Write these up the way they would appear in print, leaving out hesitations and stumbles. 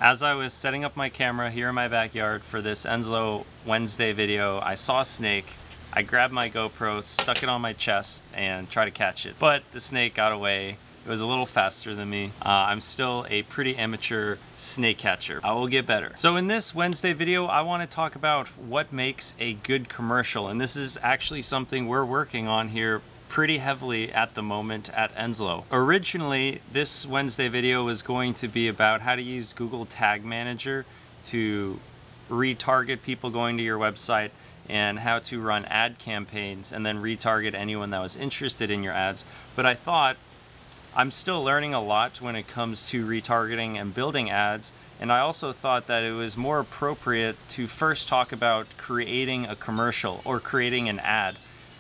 As I was setting up my camera here in my backyard for this Enzlo Wednesday video, I saw a snake. I grabbed my GoPro, stuck it on my chest, and tried to catch it. But the snake got away. It was a little faster than me. I'm still a pretty amateur snake catcher. I will get better. So in this Wednesday video, I want to talk about what makes a good commercial. And this is actually something we're working on here pretty heavily at the moment at Enzlo. Originally, this Wednesday video was going to be about how to use Google Tag Manager to retarget people going to your website and how to run ad campaigns and then retarget anyone that was interested in your ads. But I thought I'm still learning a lot when it comes to retargeting and building ads, and I also thought that it was more appropriate to first talk about creating a commercial or creating an ad.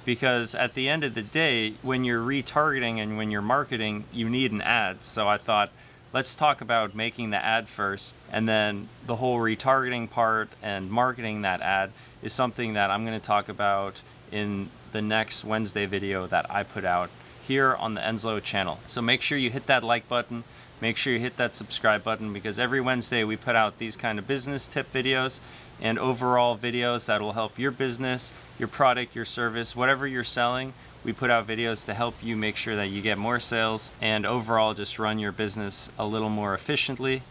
Because at the end of the day, when you're retargeting and when you're marketing, you need an ad. So I thought, let's talk about making the ad first, and then the whole retargeting part and marketing that ad is something that I'm going to talk about in the next Wednesday video that I put out here on the Enzlo channel. So make sure you hit that like button, make sure you hit that subscribe button, because every Wednesday we put out these kind of business tip videos and overall videos that will help your business, your product, your service, whatever you're selling. We put out videos to help you make sure that you get more sales and overall just run your business a little more efficiently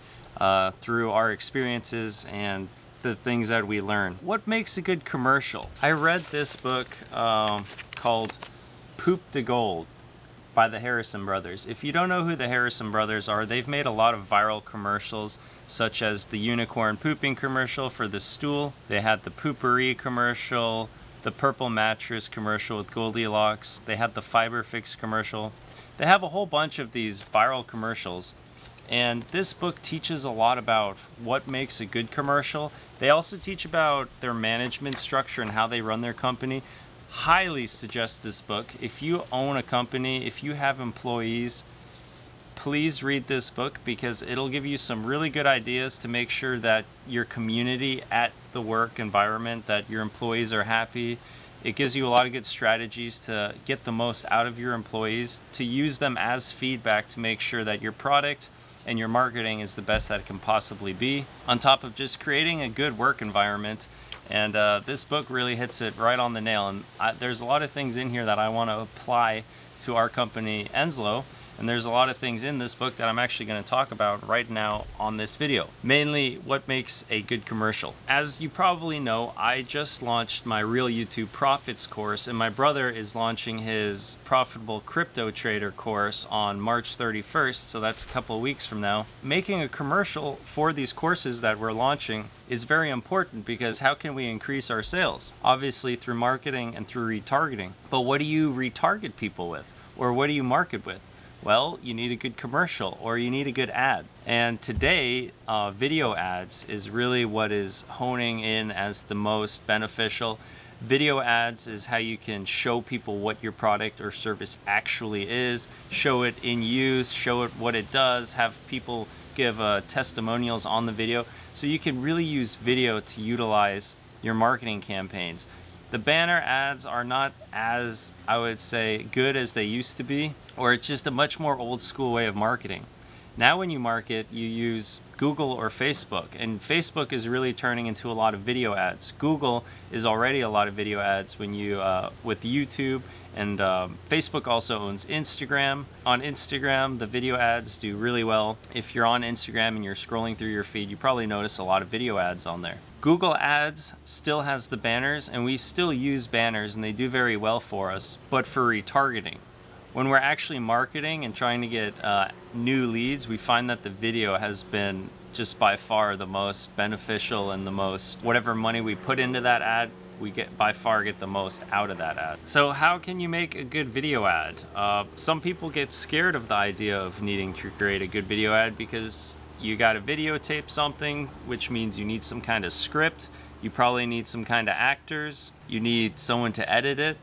through our experiences and the things that we learn. What makes a good commercial? I read this book called Poop to Gold by the Harrison brothers. If you don't know who the Harrison brothers are, they've made a lot of viral commercials, such as the unicorn pooping commercial for the stool. They had the pourri commercial, the purple mattress commercial with Goldilocks. They had the fiberfix commercial. They have a whole bunch of these viral commercials. And this book teaches a lot about what makes a good commercial. They also teach about their management structure and how they run their company. Highly suggest this book. If you own a company, if you have employees, please read this book, because it'll give you some really good ideas to make sure that your community at the work environment, that your employees are happy. It gives you a lot of good strategies to get the most out of your employees, to use them as feedback to make sure that your product and your marketing is the best that it can possibly be, on top of just creating a good work environment. And this book really hits it right on the nail. And there's a lot of things in here that I want to apply to our company, Enzlo. And there's a lot of things in this book that I'm actually going to talk about right now on this video. Mainly, what makes a good commercial. As you probably know, I just launched my Real YouTube Profits course, and my brother is launching his Profitable Crypto Trader course on March 31st, so that's a couple of weeks from now. Making a commercial for these courses that we're launching is very important, because how can we increase our sales? Obviously through marketing and through retargeting. But what do you retarget people with? Or what do you market with? Well, you need a good commercial, or you need a good ad. And today, video ads is really what is honing in as the most beneficial. Video ads is how you can show people what your product or service actually is, show it in use, show it what it does, have people give testimonials on the video. So you can really use video to utilize your marketing campaigns. The banner ads are not as, I would say, good as they used to be, or it's just a much more old school way of marketing. Now when you market, you use Google or Facebook, and Facebook is really turning into a lot of video ads. Google is already a lot of video ads when you with YouTube, and Facebook also owns Instagram. On Instagram, the video ads do really well. If you're on Instagram and you're scrolling through your feed, you probably notice a lot of video ads on there. Google Ads still has the banners, and we still use banners, and they do very well for us, but for retargeting. When we're actually marketing and trying to get new leads, we find that the video has been just by far the most beneficial, and the most, whatever money we put into that ad, we by far get the most out of that ad. So how can you make a good video ad? Some people get scared of the idea of needing to create a good video ad, because you got to videotape something, which means you need some kind of script. You probably need some kind of actors. You need someone to edit it.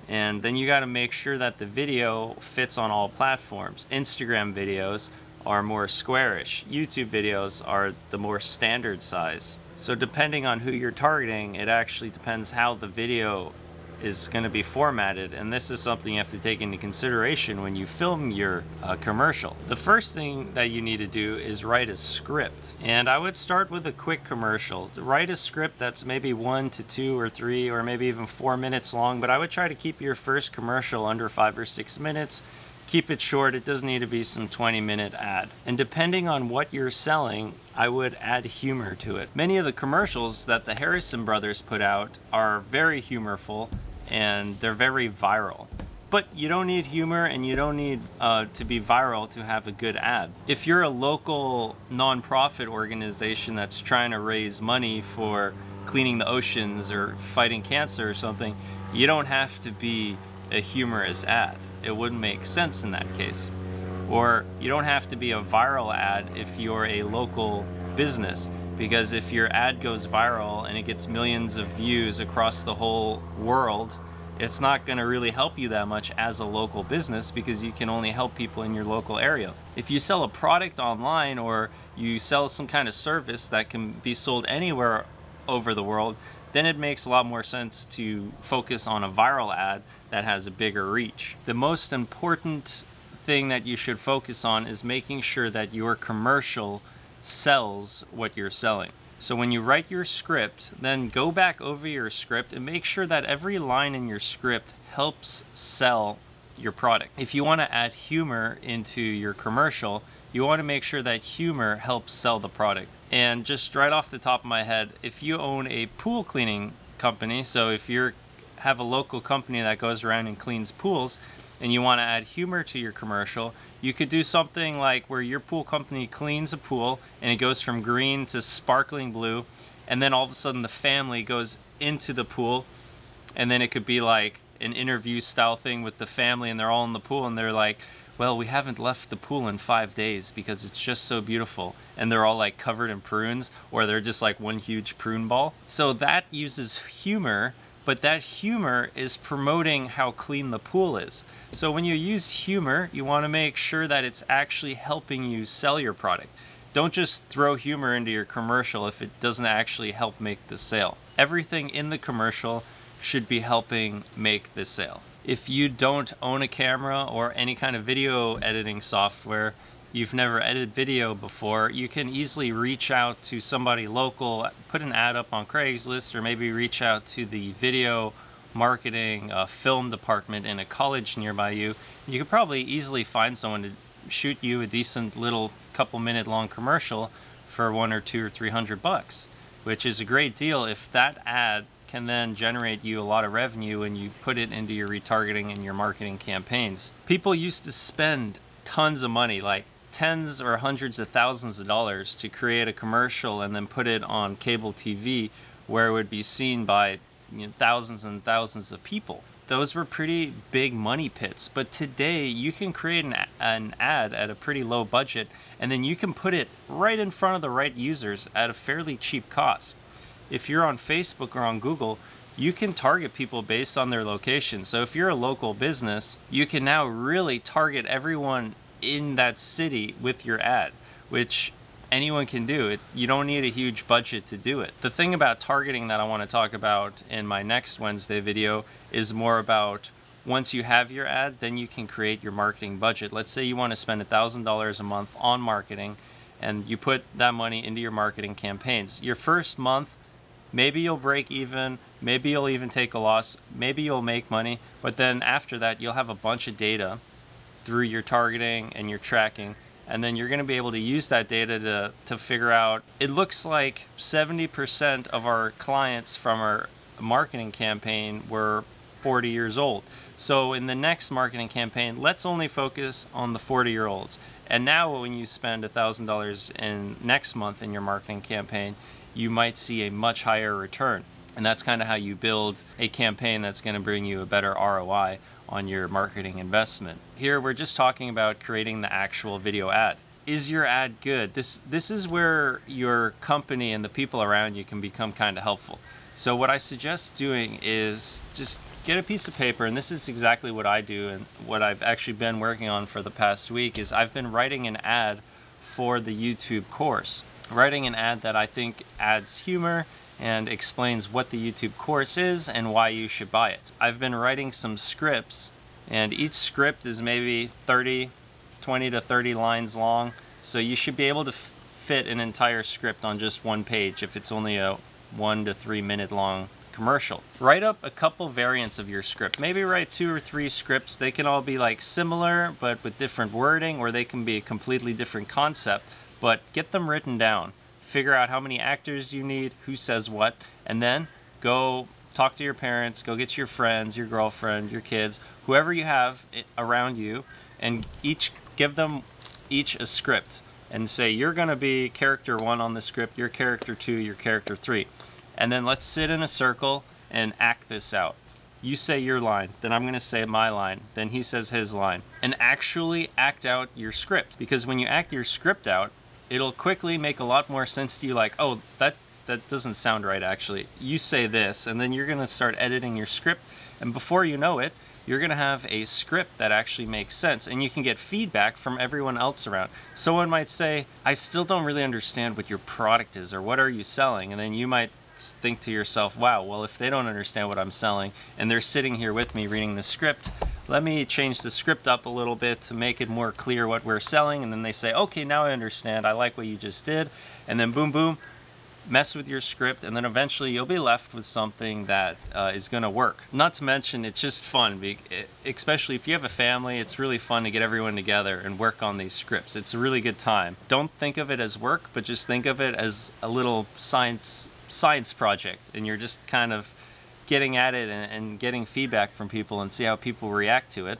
And then you got to make sure that the video fits on all platforms. Instagram videos are more squarish. YouTube videos are the more standard size. So depending on who you're targeting, it actually depends how the video is going to be formatted, and this is something you have to take into consideration when you film your commercial. The first thing that you need to do is write a script, and I would start with a quick commercial. Write a script that's maybe 1 to 2 or 3 or maybe even 4 minutes long, but I would try to keep your first commercial under 5 or 6 minutes. Keep it short. It doesn't need to be some 20-minute ad. And depending on what you're selling, I would add humor to it. Many of the commercials that the Harrison brothers put out are very humorful and they're very viral. But you don't need humor and you don't need to be viral to have a good ad. If you're a local nonprofit organization that's trying to raise money for cleaning the oceans or fighting cancer or something, you don't have to be a humorous ad. It wouldn't make sense in that case. Or you don't have to be a viral ad if you're a local business, because if your ad goes viral and it gets millions of views across the whole world, it's not going to really help you that much as a local business, because you can only help people in your local area. If you sell a product online or you sell some kind of service that can be sold anywhere over the world, then it makes a lot more sense to focus on a viral ad that has a bigger reach. The most important thing that you should focus on is making sure that your commercial sells what you're selling. So when you write your script, then go back over your script and make sure that every line in your script helps sell your product. If you want to add humor into your commercial, you want to make sure that humor helps sell the product. And just right off the top of my head, if you own a pool cleaning company, so if you have a local company that goes around and cleans pools and you want to add humor to your commercial, you could do something like where your pool company cleans a pool and it goes from green to sparkling blue, and then all of a sudden the family goes into the pool, and then it could be like an interview style thing with the family and they're all in the pool and they're like, well, we haven't left the pool in 5 days because it's just so beautiful. And they're all like covered in prunes, or they're just like one huge prune ball. So that uses humor, but that humor is promoting how clean the pool is. So when you use humor, you want to make sure that it's actually helping you sell your product. Don't just throw humor into your commercial if it doesn't actually help make the sale. Everything in the commercial should be helping make the sale. If you don't own a camera or any kind of video editing software, you've never edited video before, you can easily reach out to somebody local, put an ad up on Craigslist, or maybe reach out to the video marketing film department in a college nearby you. You could probably easily find someone to shoot you a decent little couple-minute long commercial for $100 or $200 or $300, which is a great deal if that ad can then generate you a lot of revenue when you put it into your retargeting and your marketing campaigns. People used to spend tons of money, like tens or hundreds of thousands of dollars, to create a commercial and then put it on cable TV where it would be seen by thousands and thousands of people. Those were pretty big money pits, but today you can create an ad at a pretty low budget, and then you can put it right in front of the right users at a fairly cheap cost. If you're on Facebook or on Google, you can target people based on their location. So if you're a local business, you can now really target everyone in that city with your ad, which anyone can do. You don't need a huge budget to do it. The thing about targeting that I want to talk about in my next Wednesday video is more about once you have your ad, then you can create your marketing budget. Let's say you want to spend $1,000 a month on marketing, and you put that money into your marketing campaigns. Your first month, maybe you'll break even, maybe you'll even take a loss, maybe you'll make money, but then after that you'll have a bunch of data through your targeting and your tracking, and then you're going to be able to use that data to figure out, it looks like 70% of our clients from our marketing campaign were 40 years old. So in the next marketing campaign, let's only focus on the 40-year-olds. And now when you spend $1,000 in next month in your marketing campaign, you might see a much higher return. And that's kind of how you build a campaign that's going to bring you a better ROI on your marketing investment. Here we're just talking about creating the actual video ad. Is your ad good? This is where your company and the people around you can become kind of helpful. So what I suggest doing is just get a piece of paper, and this is exactly what I do, and what I've actually been working on for the past week is I've been writing an ad for the YouTube course. Writing an ad that I think adds humor and explains what the YouTube course is and why you should buy it. I've been writing some scripts, and each script is maybe 20 to 30 lines long, so you should be able to fit an entire script on just one page if it's only a 1 to 3 minute long commercial. Write up a couple variants of your script. Maybe write 2 or 3 scripts. They can all be like similar but with different wording, or they can be a completely different concept, but get them written down. Figure out how many actors you need, who says what, and then go talk to your parents, go get your friends, your girlfriend, your kids, whoever you have around you, and give them each a script and say, you're going to be character 1 on the script, you're character 2, you're character 3. And then let's sit in a circle and act this out. You say your line, then I'm going to say my line, then he says his line. And actually act out your script. Because when you act your script out, it'll quickly make a lot more sense to you, like, oh, that doesn't sound right actually. You say this, and then you're going to start editing your script, and before you know it, you're going to have a script that actually makes sense, and you can get feedback from everyone else around. Someone might say, I still don't really understand what your product is, or what are you selling? And then you might think to yourself, wow, well, if they don't understand what I'm selling and they're sitting here with me reading the script, let me change the script up a little bit to make it more clear what we're selling. And then they say, okay, now I understand, I like what you just did. And then boom, boom, mess with your script, and then eventually you'll be left with something that is going to work. Not to mention, it's just fun, especially if you have a family. It's really fun to get everyone together and work on these scripts. It's a really good time. Don't think of it as work, but just think of it as a little science project, and you're just kind of getting at it and getting feedback from people and see how people react to it.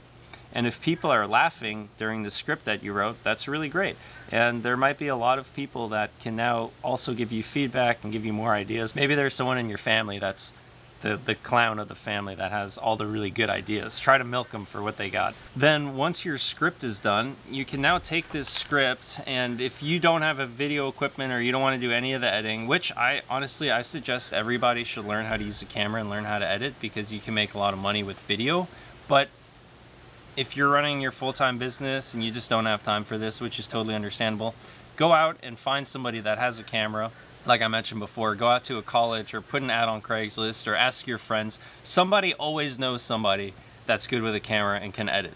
And if people are laughing during the script that you wrote, that's really great. And there might be a lot of people that can now also give you feedback and give you more ideas. Maybe there's someone in your family that's the clown of the family that has all the really good ideas. Try to milk them for what they got. Then once your script is done, you can now take this script, and if you don't have a video equipment or you don't want to do any of the editing, which I suggest everybody should learn how to use a camera and learn how to edit, because you can make a lot of money with video. But if you're running your full-time business and you just don't have time for this, which is totally understandable, go out and find somebody that has a camera. Like I mentioned before, go out to a college or put an ad on Craigslist or ask your friends. Somebody always knows somebody that's good with a camera and can edit.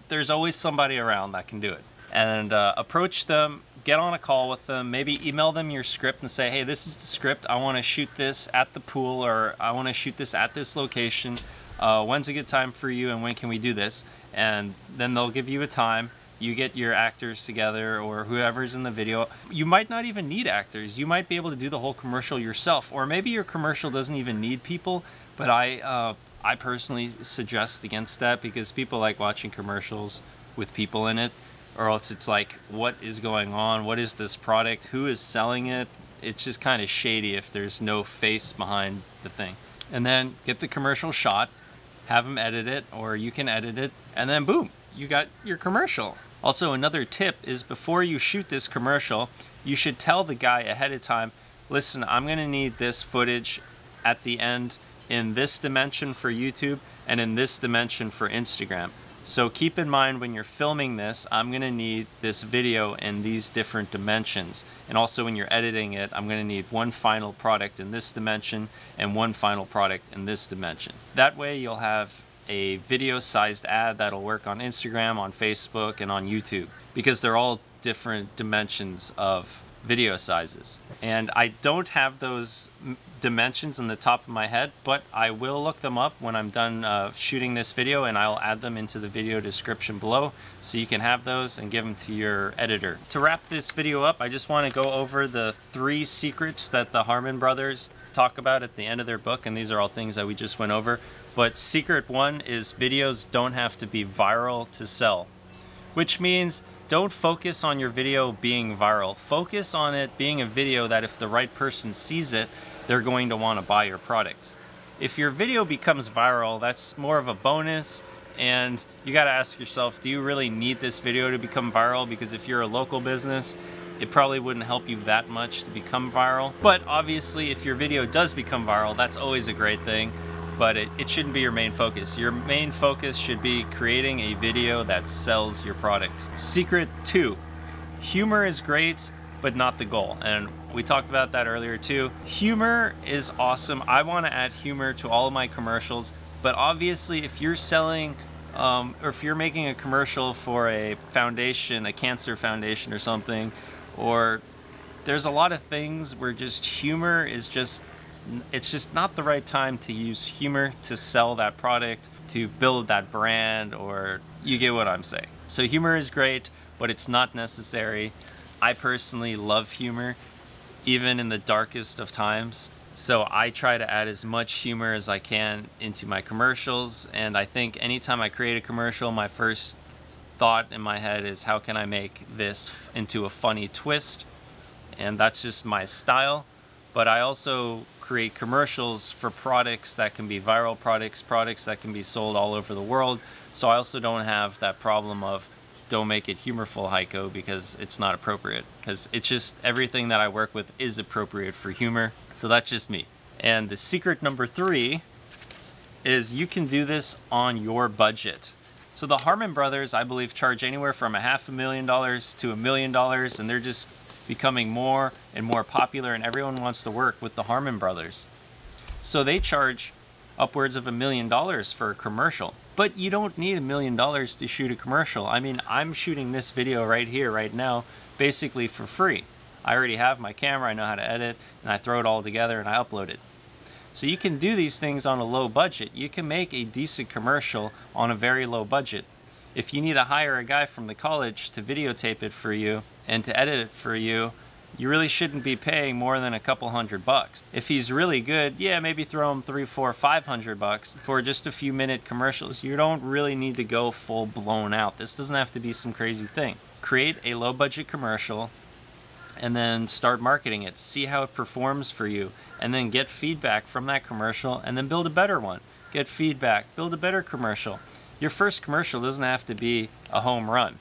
There's always somebody around that can do it. And approach them, get on a call with them, maybe email them your script and say, hey, this is the script. I want to shoot this at the pool, or I want to shoot this at this location. When's a good time for you, and when can we do this? And then they'll give you a time. You get your actors together, or whoever's in the video. You might not even need actors. You might be able to do the whole commercial yourself, or maybe your commercial doesn't even need people. But I personally suggest against that, because people like watching commercials with people in it, or else it's like, what is going on? What is this product? Who is selling it? It's just kind of shady if there's no face behind the thing. And then get the commercial shot, have them edit it, or you can edit it, and then boom, you got your commercial. Also, another tip is, before you shoot this commercial, you should tell the guy ahead of time, listen, I'm gonna need this footage at the end in this dimension for YouTube and in this dimension for Instagram. So keep in mind, when you're filming this, I'm gonna need this video in these different dimensions. And also when you're editing it, I'm gonna need one final product in this dimension and one final product in this dimension. That way you'll have a video-sized ad that'll work on Instagram, on Facebook, and on YouTube, because they're all different dimensions of video sizes. And I don't have those dimensions in the top of my head, but I will look them up when I'm done shooting this video, and I'll add them into the video description below, so you can have those and give them to your editor. To wrap this video up, I just want to go over the 3 secrets that the Harmon brothers talk about at the end of their book, and these are all things that we just went over. But secret 1 is, videos don't have to be viral to sell, which means don't focus on your video being viral. Focus on it being a video that if the right person sees it, they're going to want to buy your product. If your video becomes viral, that's more of a bonus, and you got to ask yourself, do you really need this video to become viral? Because if you're a local business, it probably wouldn't help you that much to become viral. But obviously, if your video does become viral, that's always a great thing, but it shouldn't be your main focus. Your main focus should be creating a video that sells your product. Secret 2, humor is great, but not the goal. And we talked about that earlier too. Humor is awesome. I want to add humor to all of my commercials, but obviously if you're selling or if you're making a commercial for a foundation, a cancer foundation or something, or there's a lot of things where just humor is just, it's just not the right time to use humor to sell that product, to build that brand, or you get what I'm saying. So humor is great, but it's not necessary. I personally love humor, even in the darkest of times. So I try to add as much humor as I can into my commercials. And I think anytime I create a commercial, my first thought in my head is, how can I make this into a funny twist? And that's just my style. But I also create commercials for products that can be viral products, products that can be sold all over the world. So I also don't have that problem of, don't make it humorful, Heiko, because it's not appropriate. Because it's just, everything that I work with is appropriate for humor. So that's just me. And the secret number 3 is you can do this on your budget. So the Harmon brothers, I believe, charge anywhere from $500,000 to $1 million, and they're just becoming more and more popular, and everyone wants to work with the Harmon brothers. So they charge upwards of $1 million for a commercial. But you don't need $1 million to shoot a commercial. I mean, I'm shooting this video right here, right now, basically for free. I already have my camera, I know how to edit, and I throw it all together and I upload it. So you can do these things on a low budget. You can make a decent commercial on a very low budget. If you need to hire a guy from the college to videotape it for you and to edit it for you, you really shouldn't be paying more than a couple $100. If he's really good, yeah, maybe throw him $300, $400, $500 for just a few minute commercials. You don't really need to go full blown out. This doesn't have to be some crazy thing. Create a low budget commercial and then start marketing it. See how it performs for you, and then get feedback from that commercial, and then build a better one. Get feedback, build a better commercial. Your first commercial doesn't have to be a home run.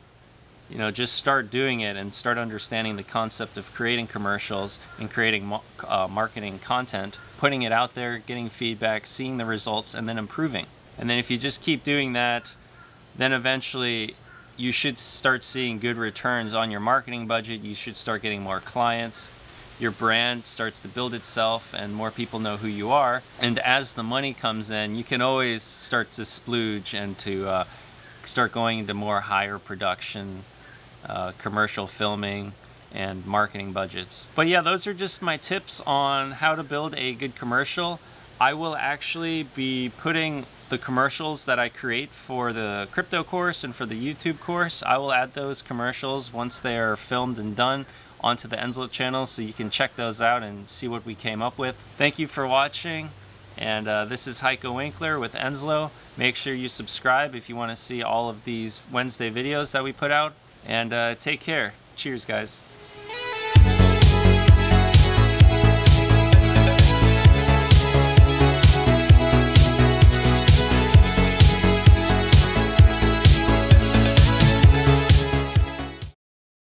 You know, just start doing it and start understanding the concept of creating commercials and creating marketing content, putting it out there, getting feedback, seeing the results, and then improving. And then if you just keep doing that, then eventually you should start seeing good returns on your marketing budget. You should start getting more clients. Your brand starts to build itself and more people know who you are. And as the money comes in, you can always start to splooge and to start going into more higher production, commercial filming and marketing budgets. But yeah, those are just my tips on how to build a good commercial. I will actually be putting the commercials that I create for the crypto course and for the YouTube course. I will add those commercials once they are filmed and done onto the Enzlo channel, so you can check those out and see what we came up with. Thank you for watching, and this is Heiko Winkler with Enzlo. Make sure you subscribe if you want to see all of these Wednesday videos that we put out, and take care. Cheers, guys.